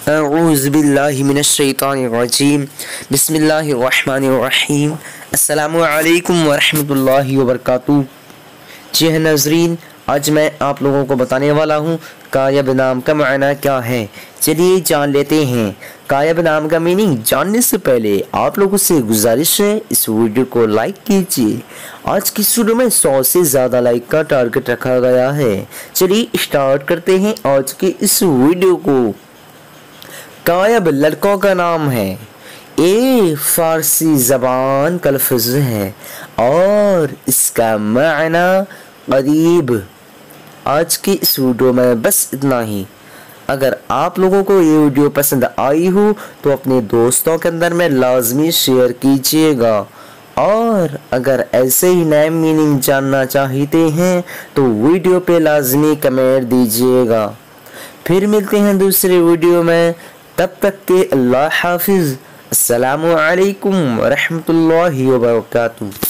अऊज़ु बिल्लाहि मिनश्शैतानिर्रजीम बिस्मिल्लाहिर्रहमानिर्रहीम अस्सलामु अलैकुम वरहमतुल्लाहि वबरकातुहू। जी हाँ नाज़रीन, आज मैं आप लोगों को बताने वाला हूँ कायब नाम का मायना क्या है। चलिए जान लेते हैं। कायब नाम का मीनिंग जानने से पहले आप लोगों से गुजारिश है, इस वीडियो को लाइक कीजिए। आज की वीडियो में 100 से ज़्यादा लाइक का टारगेट रखा गया है। चलिए स्टार्ट करते हैं आज के इस वीडियो को। कायब लड़कों का नाम है। ये फारसी ज़बान का लफ्ज़ है और इसका माना करीब। आज की इस वीडियो में बस इतना ही। अगर आप लोगों को ये वीडियो पसंद आई हो तो अपने दोस्तों के अंदर में लाजमी शेयर कीजिएगा, और अगर ऐसे ही नए मीनिंग जानना चाहते हैं तो वीडियो पे लाजमी कमेंट दीजिएगा। फिर मिलते हैं दूसरे वीडियो में, तब तक के अल्लाह हाफिज़। अस्सलामु अलैकुम रहमतुल्लाहि व बरकातुहू।